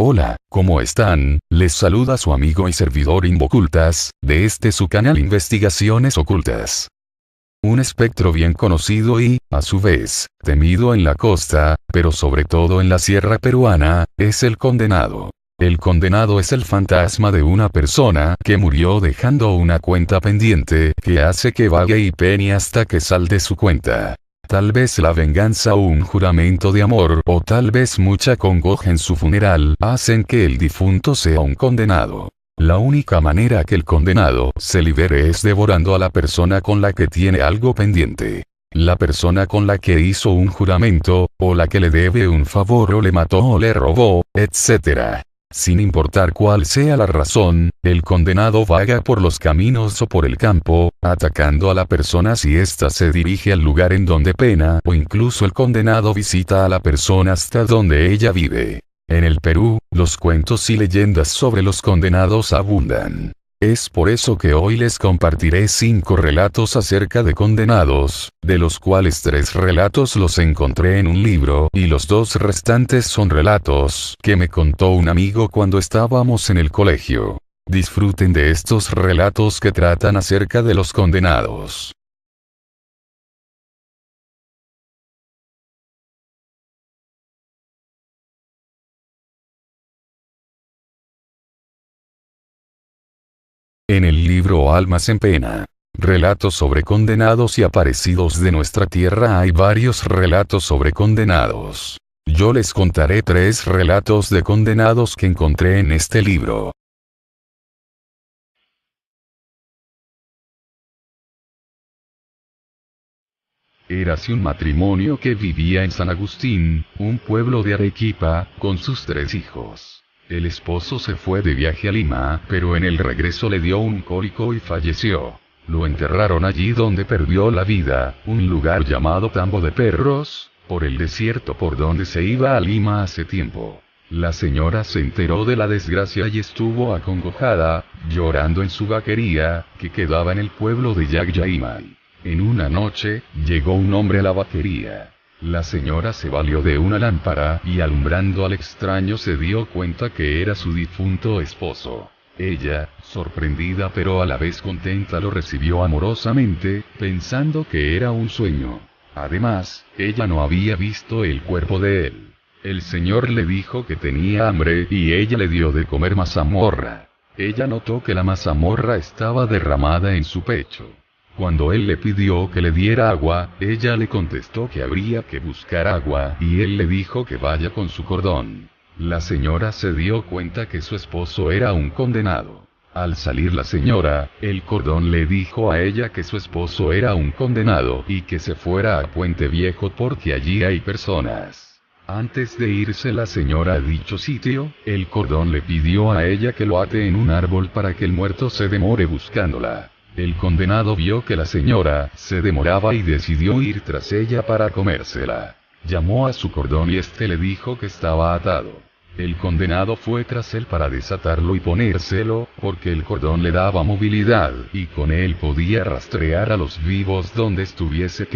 Hola, ¿cómo están? Les saluda su amigo y servidor Invocultas, de su canal Investigaciones Ocultas. Un espectro bien conocido y, a su vez, temido en la costa, pero sobre todo en la sierra peruana, es el condenado. El condenado es el fantasma de una persona que murió dejando una cuenta pendiente que hace que vague y pene hasta que salde su cuenta. Tal vez la venganza o un juramento de amor, o tal vez mucha congoja en su funeral, hacen que el difunto sea un condenado. La única manera que el condenado se libere es devorando a la persona con la que tiene algo pendiente. La persona con la que hizo un juramento, o la que le debe un favor o le mató o le robó, etc. Sin importar cuál sea la razón, el condenado vaga por los caminos o por el campo, atacando a la persona si ésta se dirige al lugar en donde pena, o incluso el condenado visita a la persona hasta donde ella vive. En el Perú, los cuentos y leyendas sobre los condenados abundan. Es por eso que hoy les compartiré 5 relatos acerca de condenados, de los cuales 3 relatos los encontré en un libro y los 2 restantes son relatos que me contó un amigo cuando estábamos en el colegio. Disfruten de estos relatos que tratan acerca de los condenados. En el libro Almas en Pena, relatos sobre condenados y aparecidos de nuestra tierra, hay varios relatos sobre condenados. Yo les contaré 3 relatos de condenados que encontré en este libro. Érase un matrimonio que vivía en San Agustín, un pueblo de Arequipa, con sus 3 hijos. El esposo se fue de viaje a Lima, pero en el regreso le dio un cólico y falleció. Lo enterraron allí donde perdió la vida, un lugar llamado Tambo de Perros, por el desierto por donde se iba a Lima hace tiempo. La señora se enteró de la desgracia y estuvo acongojada, llorando en su vaquería, que quedaba en el pueblo de Yagyaimay. En una noche, llegó un hombre a la vaquería. La señora se valió de una lámpara y alumbrando al extraño se dio cuenta que era su difunto esposo. Ella, sorprendida pero a la vez contenta, lo recibió amorosamente, pensando que era un sueño. Además, ella no había visto el cuerpo de él. El señor le dijo que tenía hambre y ella le dio de comer mazamorra. Ella notó que la mazamorra estaba derramada en su pecho. Cuando él le pidió que le diera agua, ella le contestó que habría que buscar agua, y él le dijo que vaya con su cordón. La señora se dio cuenta que su esposo era un condenado. Al salir la señora, el cordón le dijo a ella que su esposo era un condenado y que se fuera a Puente Viejo porque allí hay personas. Antes de irse la señora a dicho sitio, el cordón le pidió a ella que lo ate en un árbol para que el muerto se demore buscándola. El condenado vio que la señora se demoraba y decidió ir tras ella para comérsela. Llamó a su cordón y este le dijo que estaba atado. El condenado fue tras él para desatarlo y ponérselo, porque el cordón le daba movilidad, y con él podía rastrear a los vivos donde estuviese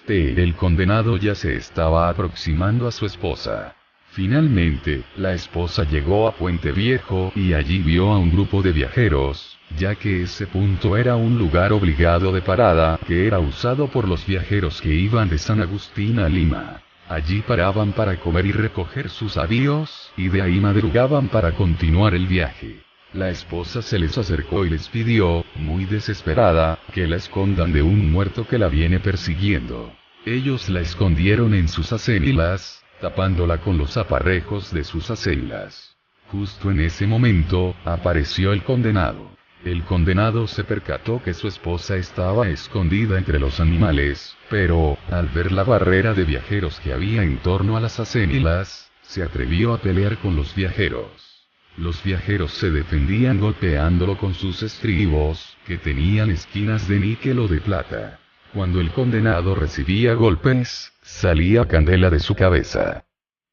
el condenado ya se estaba aproximando a su esposa. Finalmente, la esposa llegó a Puente Viejo y allí vio a un grupo de viajeros, ya que ese punto era un lugar obligado de parada, que era usado por los viajeros que iban de San Agustín a Lima. Allí paraban para comer y recoger sus avíos, y de ahí madrugaban para continuar el viaje. La esposa se les acercó y les pidió, muy desesperada, que la escondan de un muerto que la viene persiguiendo. Ellos la escondieron en sus acémilas, tapándola con los aparejos de sus acémilas. Justo en ese momento, apareció el condenado. El condenado se percató que su esposa estaba escondida entre los animales, pero, al ver la barrera de viajeros que había en torno a las acémilas, se atrevió a pelear con los viajeros. Los viajeros se defendían golpeándolo con sus estribos, que tenían esquinas de níquel o de plata. Cuando el condenado recibía golpes, salía candela de su cabeza.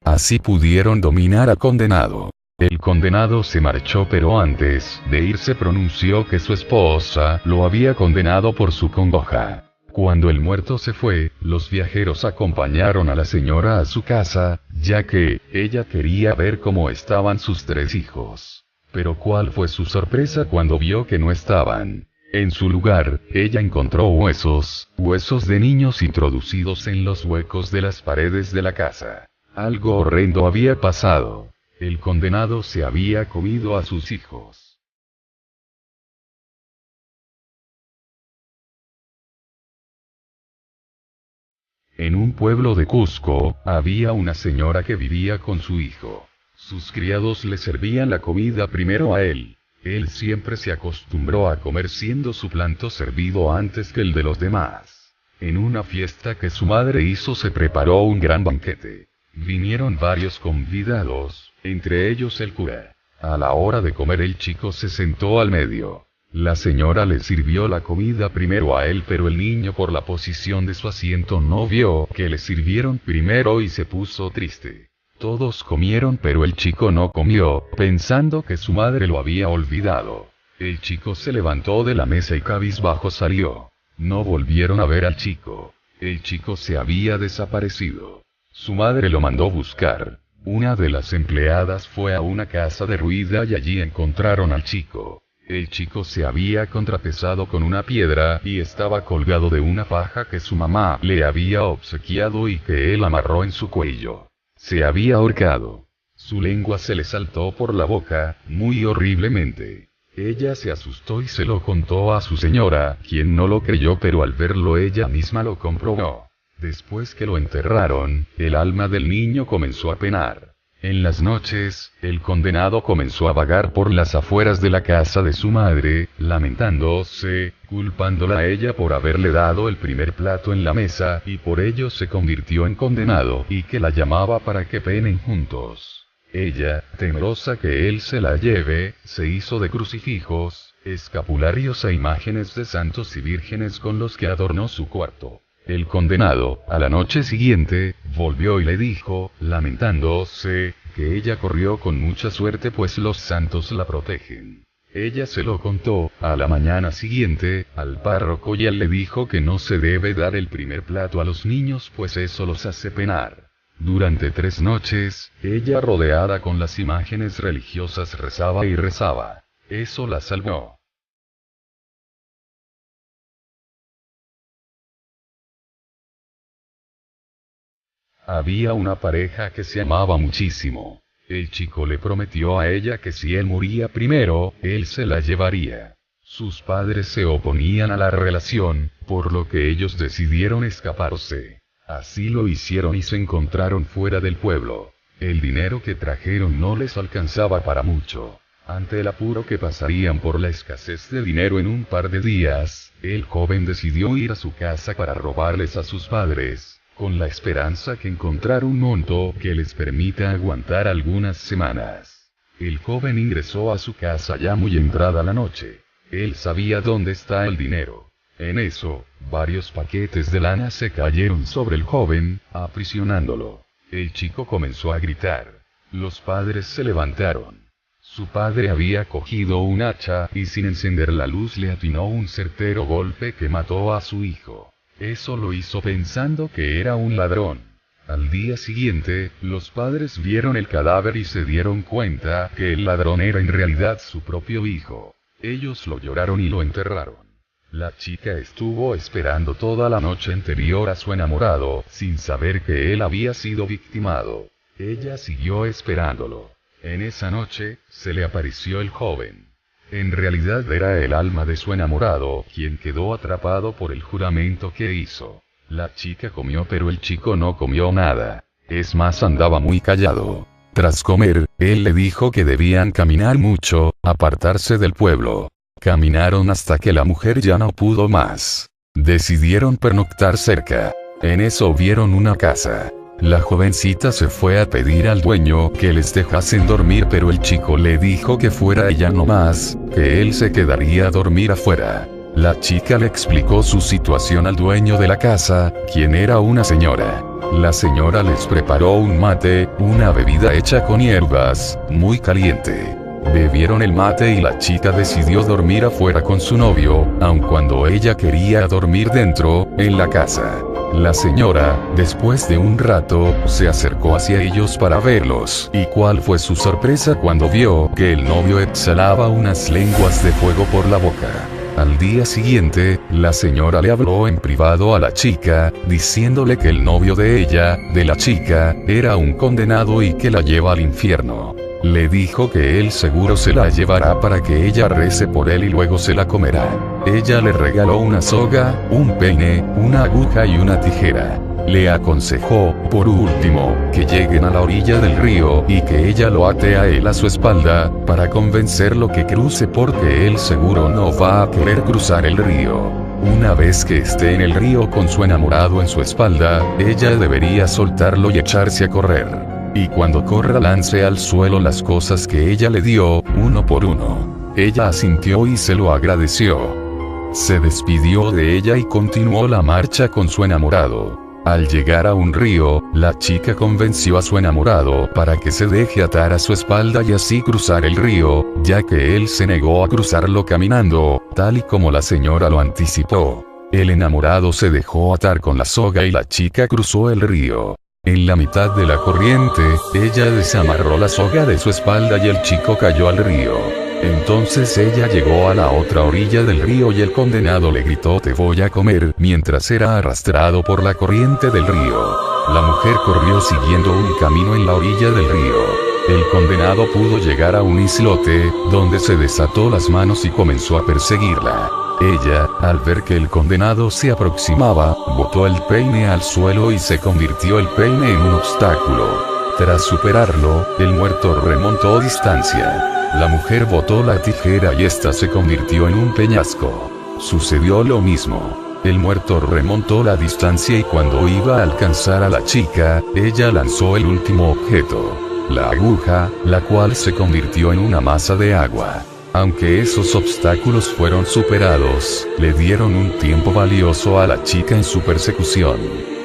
Así pudieron dominar al condenado. El condenado se marchó, pero antes de irse pronunció que su esposa lo había condenado por su congoja. Cuando el muerto se fue, los viajeros acompañaron a la señora a su casa, ya que ella quería ver cómo estaban sus 3 hijos. Pero ¿cuál fue su sorpresa cuando vio que no estaban? En su lugar, ella encontró huesos de niños introducidos en los huecos de las paredes de la casa. Algo horrendo había pasado. El condenado se había comido a sus hijos. En un pueblo de Cusco, había una señora que vivía con su hijo. Sus criados le servían la comida primero a él. Él siempre se acostumbró a comer siendo su plato servido antes que el de los demás. En una fiesta que su madre hizo se preparó un gran banquete. Vinieron varios convidados, entre ellos el cura. A la hora de comer el chico se sentó al medio. La señora le sirvió la comida primero a él, pero el niño por la posición de su asiento no vio que le sirvieron primero y se puso triste. Todos comieron, pero el chico no comió, pensando que su madre lo había olvidado. El chico se levantó de la mesa y cabizbajo salió. No volvieron a ver al chico. El chico se había desaparecido. Su madre lo mandó buscar. Una de las empleadas fue a una casa derruida y allí encontraron al chico. El chico se había contrapesado con una piedra y estaba colgado de una faja que su mamá le había obsequiado y que él amarró en su cuello. Se había ahorcado. Su lengua se le saltó por la boca, muy horriblemente. Ella se asustó y se lo contó a su señora, quien no lo creyó, pero al verlo ella misma lo comprobó. Después que lo enterraron, el alma del niño comenzó a penar. En las noches, el condenado comenzó a vagar por las afueras de la casa de su madre, lamentándose, culpándola a ella por haberle dado el primer plato en la mesa, y por ello se convirtió en condenado, y que la llamaba para que penen juntos. Ella, temerosa que él se la lleve, se hizo de crucifijos, escapularios e imágenes de santos y vírgenes con los que adornó su cuarto. El condenado, a la noche siguiente, volvió y le dijo, lamentándose, que ella corrió con mucha suerte pues los santos la protegen. Ella se lo contó, a la mañana siguiente, al párroco y él le dijo que no se debe dar el primer plato a los niños pues eso los hace penar. Durante 3 noches, ella rodeada con las imágenes religiosas rezaba y rezaba. Eso la salvó. Había una pareja que se amaba muchísimo. El chico le prometió a ella que si él moría primero, él se la llevaría. Sus padres se oponían a la relación, por lo que ellos decidieron escaparse. Así lo hicieron y se encontraron fuera del pueblo. El dinero que trajeron no les alcanzaba para mucho. Ante el apuro que pasarían por la escasez de dinero en un par de días, el joven decidió ir a su casa para robarles a sus padres, con la esperanza que encontrar un monto que les permita aguantar algunas semanas. El joven ingresó a su casa ya muy entrada la noche. Él sabía dónde está el dinero. En eso, varios paquetes de lana se cayeron sobre el joven, aprisionándolo. El chico comenzó a gritar. Los padres se levantaron. Su padre había cogido un hacha y sin encender la luz le atinó un certero golpe que mató a su hijo. Eso lo hizo pensando que era un ladrón. Al día siguiente, los padres vieron el cadáver y se dieron cuenta que el ladrón era en realidad su propio hijo. Ellos lo lloraron y lo enterraron. La chica estuvo esperando toda la noche anterior a su enamorado, sin saber que él había sido victimado. Ella siguió esperándolo. En esa noche, se le apareció el joven. En realidad era el alma de su enamorado, quien quedó atrapado por el juramento que hizo. La chica comió pero el chico no comió nada. Es más, andaba muy callado. Tras comer, él le dijo que debían caminar mucho, apartarse del pueblo. Caminaron hasta que la mujer ya no pudo más. Decidieron pernoctar cerca. En eso vieron una casa. La jovencita se fue a pedir al dueño que les dejasen dormir, pero el chico le dijo que fuera ella nomás, que él se quedaría a dormir afuera. La chica le explicó su situación al dueño de la casa, quien era una señora. La señora les preparó un mate, una bebida hecha con hierbas, muy caliente. Bebieron el mate y la chica decidió dormir afuera con su novio, aun cuando ella quería dormir dentro, en la casa. La señora, después de un rato, se acercó hacia ellos para verlos, y cuál fue su sorpresa cuando vio que el novio exhalaba unas lenguas de fuego por la boca. Al día siguiente, la señora le habló en privado a la chica, diciéndole que el novio de ella, de la chica, era un condenado y que la lleva al infierno. Le dijo que él seguro se la llevará para que ella rece por él y luego se la comerá. Ella le regaló una soga, un peine, una aguja y una tijera. Le aconsejó, por último, que lleguen a la orilla del río y que ella lo ate a él a su espalda, para convencerlo que cruce porque él seguro no va a querer cruzar el río. Una vez que esté en el río con su enamorado en su espalda, ella debería soltarlo y echarse a correr. Y cuando corra lance al suelo las cosas que ella le dio, uno por uno. Ella asintió y se lo agradeció. Se despidió de ella y continuó la marcha con su enamorado. Al llegar a un río, la chica convenció a su enamorado para que se deje atar a su espalda y así cruzar el río, ya que él se negó a cruzarlo caminando, tal y como la señora lo anticipó. El enamorado se dejó atar con la soga y la chica cruzó el río. En la mitad de la corriente, ella desamarró la soga de su espalda y el chico cayó al río. Entonces ella llegó a la otra orilla del río y el condenado le gritó "te voy a comer" mientras era arrastrado por la corriente del río. La mujer corrió siguiendo un camino en la orilla del río. El condenado pudo llegar a un islote, donde se desató las manos y comenzó a perseguirla. Ella, al ver que el condenado se aproximaba, botó el peine al suelo y se convirtió el peine en un obstáculo. Tras superarlo, el muerto remontó distancia. La mujer botó la tijera y ésta se convirtió en un peñasco. Sucedió lo mismo. El muerto remontó la distancia y cuando iba a alcanzar a la chica, ella lanzó el último objeto, la aguja, la cual se convirtió en una masa de agua. Aunque esos obstáculos fueron superados, le dieron un tiempo valioso a la chica en su persecución.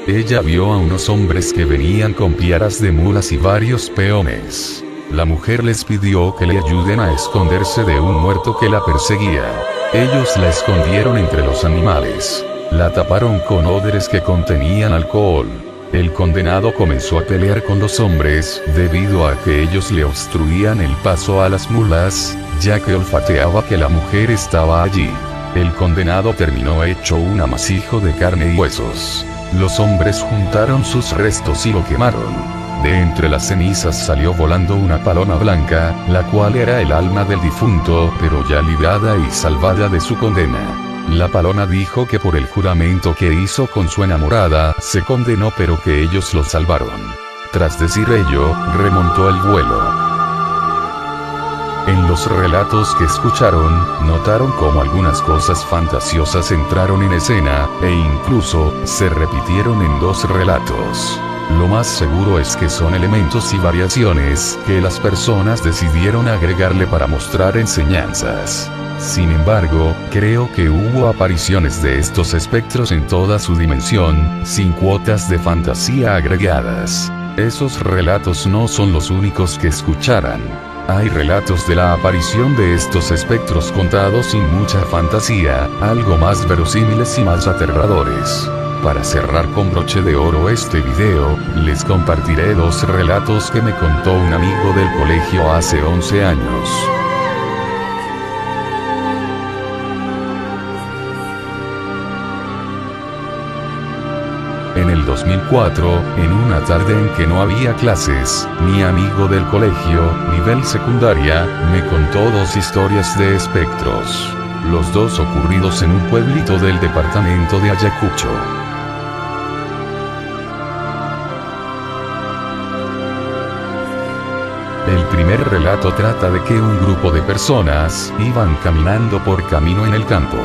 Ella vio a unos hombres que venían con piaras de mulas y varios peones. La mujer les pidió que le ayuden a esconderse de un muerto que la perseguía. Ellos la escondieron entre los animales. La taparon con odres que contenían alcohol. El condenado comenzó a pelear con los hombres, debido a que ellos le obstruían el paso a las mulas, ya que olfateaba que la mujer estaba allí. El condenado terminó hecho un amasijo de carne y huesos. Los hombres juntaron sus restos y lo quemaron. De entre las cenizas salió volando una paloma blanca, la cual era el alma del difunto, pero ya librada y salvada de su condena. La paloma dijo que por el juramento que hizo con su enamorada, se condenó pero que ellos lo salvaron. Tras decir ello, remontó el vuelo. En los relatos que escucharon, notaron cómo algunas cosas fantasiosas entraron en escena, e incluso, se repitieron en dos relatos. Lo más seguro es que son elementos y variaciones, que las personas decidieron agregarle para mostrar enseñanzas. Sin embargo, creo que hubo apariciones de estos espectros en toda su dimensión, sin cuotas de fantasía agregadas. Esos relatos no son los únicos que escucharán. Hay relatos de la aparición de estos espectros contados sin mucha fantasía, algo más verosímiles y más aterradores. Para cerrar con broche de oro este video, les compartiré dos relatos que me contó un amigo del colegio hace 11 años. En el 2004, en una tarde en que no había clases, mi amigo del colegio, nivel secundaria, me contó dos historias de espectros. Los dos ocurridos en un pueblito del departamento de Ayacucho. El primer relato trata de que un grupo de personas iban caminando por camino en el campo.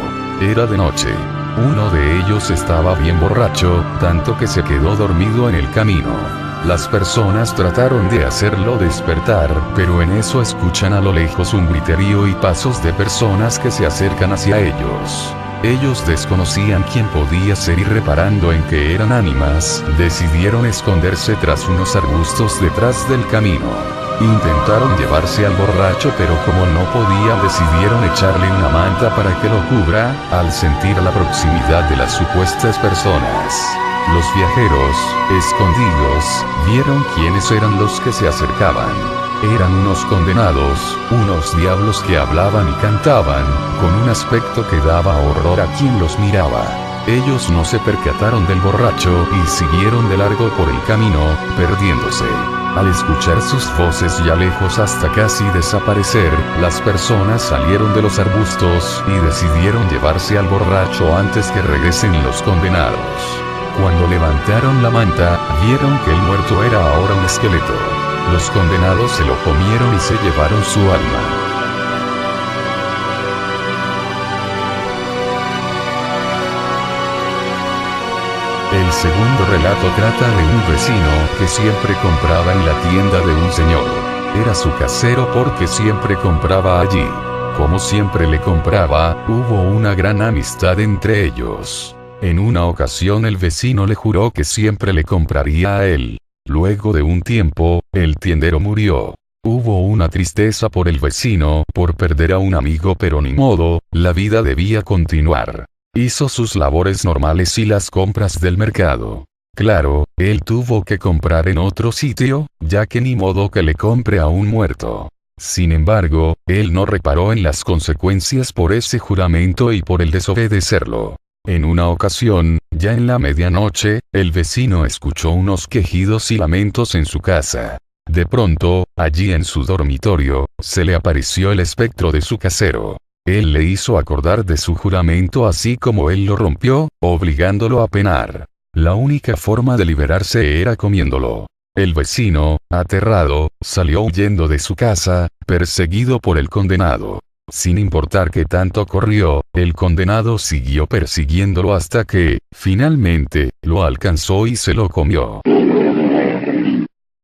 Era de noche. Uno de ellos estaba bien borracho, tanto que se quedó dormido en el camino. Las personas trataron de hacerlo despertar, pero en eso escuchan a lo lejos un griterío y pasos de personas que se acercan hacia ellos. Ellos desconocían quién podía ser y reparando en que eran ánimas, decidieron esconderse tras unos arbustos detrás del camino. Intentaron llevarse al borracho, pero como no podían decidieron echarle una manta para que lo cubra, al sentir la proximidad de las supuestas personas. Los viajeros, escondidos, vieron quiénes eran los que se acercaban. Eran unos condenados, unos diablos que hablaban y cantaban, con un aspecto que daba horror a quien los miraba. Ellos no se percataron del borracho y siguieron de largo por el camino, perdiéndose. Al escuchar sus voces ya lejos hasta casi desaparecer, las personas salieron de los arbustos y decidieron llevarse al borracho antes que regresen los condenados. Cuando levantaron la manta, vieron que el muerto era ahora un esqueleto. Los condenados se lo comieron y se llevaron su alma. El segundo relato trata de un vecino que siempre compraba en la tienda de un señor. Era su casero porque siempre compraba allí. Como siempre le compraba, hubo una gran amistad entre ellos. En una ocasión el vecino le juró que siempre le compraría a él. Luego de un tiempo, el tiendero murió. Hubo una tristeza por el vecino por perder a un amigo, pero ni modo, la vida debía continuar. Hizo sus labores normales y las compras del mercado. Claro, él tuvo que comprar en otro sitio, ya que ni modo que le compre a un muerto. Sin embargo, él no reparó en las consecuencias por ese juramento y por el desobedecerlo. En una ocasión, ya en la medianoche, el vecino escuchó unos quejidos y lamentos en su casa. De pronto, allí en su dormitorio, se le apareció el espectro de su casero. Él le hizo acordar de su juramento así como él lo rompió, obligándolo a penar. La única forma de liberarse era comiéndolo. El vecino, aterrado, salió huyendo de su casa, perseguido por el condenado. Sin importar qué tanto corrió, el condenado siguió persiguiéndolo hasta que, finalmente, lo alcanzó y se lo comió.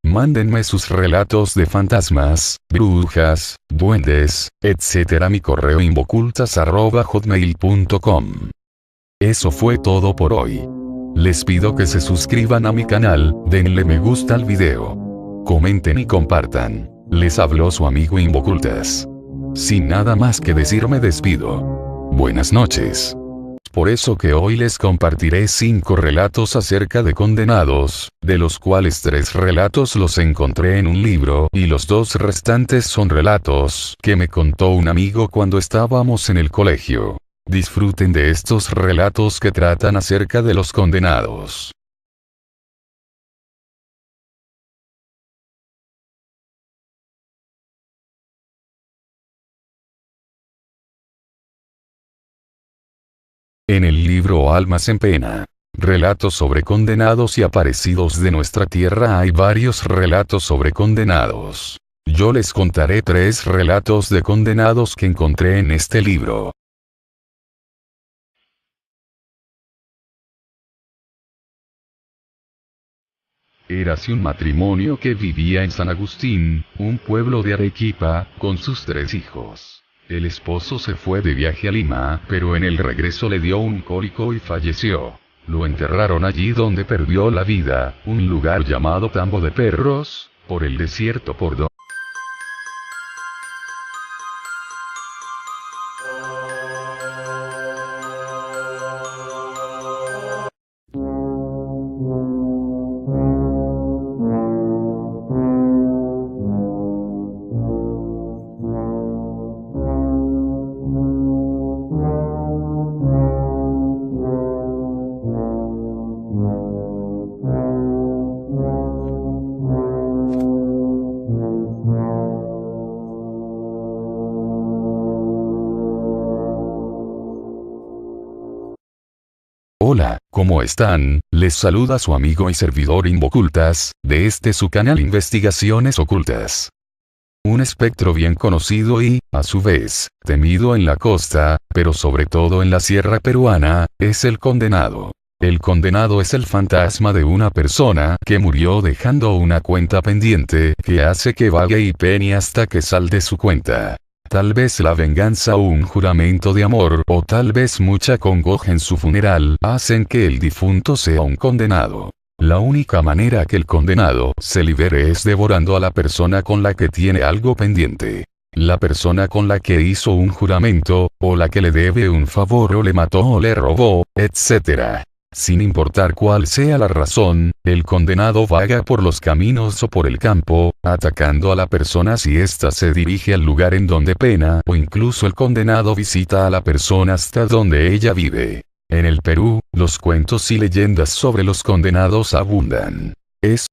Mándenme sus relatos de fantasmas, brujas, duendes, etc. a mi correo invocultas@hotmail.com. Eso fue todo por hoy. Les pido que se suscriban a mi canal, denle me gusta al video. Comenten y compartan. Les habló su amigo Invocultas. Sin nada más que decir me despido. Buenas noches. Por eso que hoy les compartiré 5 relatos acerca de condenados, de los cuales 3 relatos los encontré en un libro y los 2 restantes son relatos que me contó un amigo cuando estábamos en el colegio. Disfruten de estos relatos que tratan acerca de los condenados. En el libro Almas en Pena, relatos sobre condenados y aparecidos de nuestra tierra, hay varios relatos sobre condenados. Yo les contaré 3 relatos de condenados que encontré en este libro. Érase un matrimonio que vivía en San Agustín, un pueblo de Arequipa, con sus 3 hijos. El esposo se fue de viaje a Lima, pero en el regreso le dio un cólico y falleció. Lo enterraron allí donde perdió la vida, un lugar llamado Tambo de Perros, por el desierto por donde Hola, ¿cómo están? Les saluda su amigo y servidor Invocultas, de este su canal Investigaciones Ocultas. Un espectro bien conocido y, a su vez, temido en la costa, pero sobre todo en la sierra peruana, es el condenado. El condenado es el fantasma de una persona que murió dejando una cuenta pendiente que hace que vague y pene hasta que salde su cuenta. Tal vez la venganza o un juramento de amor o tal vez mucha congoja en su funeral hacen que el difunto sea un condenado. La única manera que el condenado se libere es devorando a la persona con la que tiene algo pendiente. La persona con la que hizo un juramento, o la que le debe un favor o le mató o le robó, etc. Sin importar cuál sea la razón, el condenado vaga por los caminos o por el campo, atacando a la persona si ésta se dirige al lugar en donde pena, o incluso el condenado visita a la persona hasta donde ella vive. En el Perú, los cuentos y leyendas sobre los condenados abundan. Es